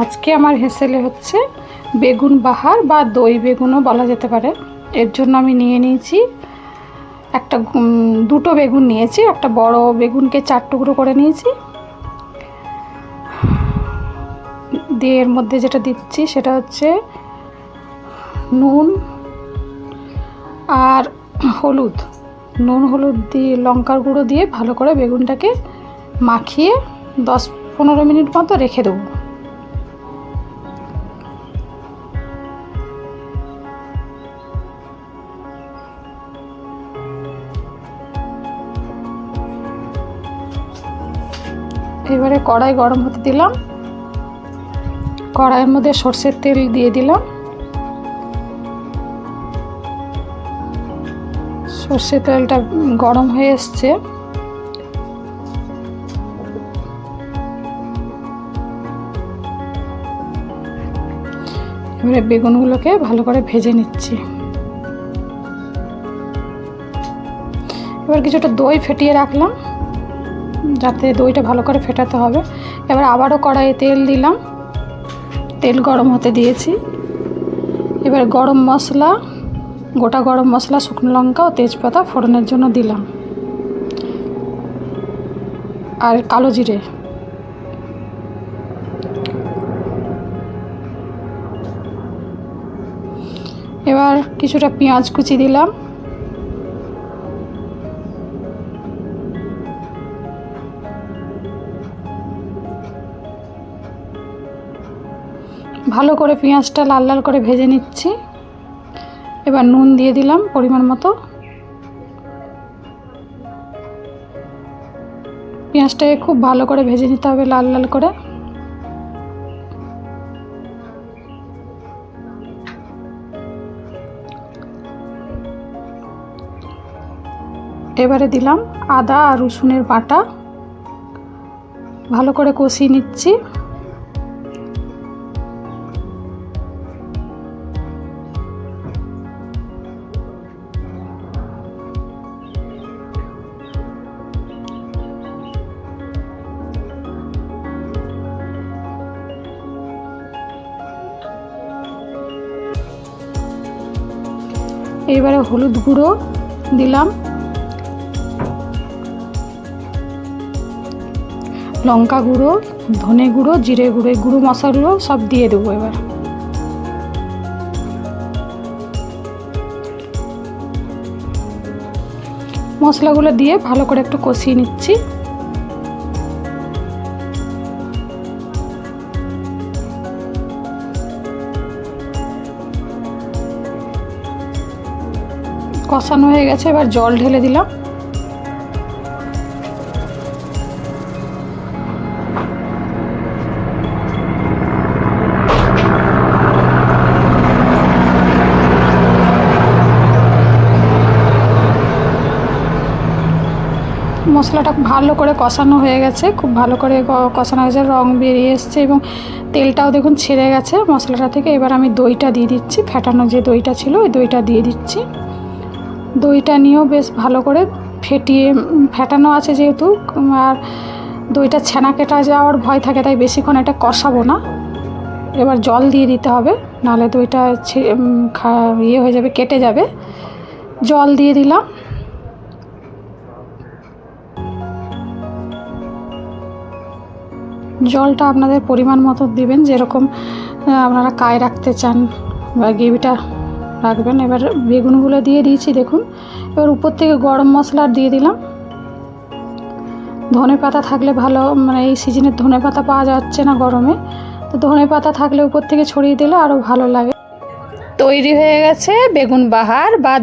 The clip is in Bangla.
আজকে আমার হেসেলে হচ্ছে বেগুন বাহার বা দই বেগুনও বলা যেতে পারে। এর জন্য আমি নিয়ে নিয়েছি দুটো বেগুন নিয়েছি। একটা বড় বেগুনকে 4 টুকরো করে নিয়েছি। দিয়ে এর মধ্যে যেটা দিচ্ছি সেটা হচ্ছে নুন আর হলুদ। নুন হলুদ দিয়ে লঙ্কার গুঁড়ো দিয়ে ভালো করে বেগুনটাকে মাখিয়ে 10-15 মিনিট মতো রেখে দেবো। এবারে কড়াই গরম হতে দিলাম। কড়াইয়ের মধ্যে সরষের তেল দিয়ে দিলাম। সরষের তেলটা গরম হয়ে এসছে। এবারে বেগুনগুলোকে ভালো করে ভেজে নিচ্ছি। এবার কিছুটা দই ফেটিয়ে রাখলাম, যাতে দইটা ভালো করে ফেটাতে হবে। এবার আবারও কড়াইয়ে তেল দিলাম, তেল গরম হতে দিয়েছি। এবার গরম মশলা, গোটা গরম মশলা, শুকনো লঙ্কা ও তেজপাতা ফোড়নের জন্য দিলাম, আর কালো জিরে। এবার কিছুটা পেঁয়াজ কুচি দিলাম। ভালো করে পেঁয়াজটা লাল লাল করে ভেজে নিচ্ছি। এবার নুন দিয়ে দিলাম পরিমাণ মতো। পেঁয়াজটাকে খুব ভালো করে ভেজে নিতে হবে, লাল লাল করে। এবারে দিলাম আদা আর রসুনের বাটা, ভালো করে কষিয়ে নিচ্ছি। এবারে হলুদ গুঁড়ো দিলাম, লঙ্কা গুঁড়ো, ধনে গুঁড়ো, জিরে গুঁড়ো, গুঁড়ো মশলাগুলো সব দিয়ে দেবো। এবার মশলাগুলো দিয়ে ভালো করে একটু কষিয়ে নিচ্ছি। কষানো হয়ে গেছে, এবার জল ঢেলে দিলাম। মশলাটা ভালো করে কষানো হয়ে গেছে, খুব ভালো করে কষানো হয়েছে, রং বেরিয়ে এসছে এবং তেলটাও দেখুন ছেড়ে গেছে মশলাটা থেকে। এবার আমি দইটা দিয়ে দিচ্ছি, ফেটানো যে দইটা ছিল ওই দইটা দিয়ে দিচ্ছি। দইটা নিয়েও বেশ ভালো করে ফেটানো আছে যেহেতু, আর দইটা ছানা কেটে যাওয়ার ভয় থাকে, তাই বেশিক্ষণ এটা কষাবো না। এবার জল দিয়ে দিতে হবে, নাহলে দইটা হয়ে যাবে, কেটে যাবে। জল দিয়ে দিলাম। জলটা আপনাদের পরিমাণ মতো দিবেন, যেরকম আপনারা কায় রাখতে চান বা গ্রেভিটা রাখবেন। এবার বেগুনগুলো দিয়ে দিয়েছি দেখুন। এবার উপর থেকে গরম মশলা দিয়ে দিলাম। ধনে পাতা থাকলে ভালো, মানে এই সিজনে ধনে পাতা পাওয়া যাচ্ছে না গরমে, তো ধনে পাতা থাকলে উপর থেকে ছড়িয়ে দিলে আরও ভালো লাগে। তৈরি হয়ে গেছে বেগুন বাহার বা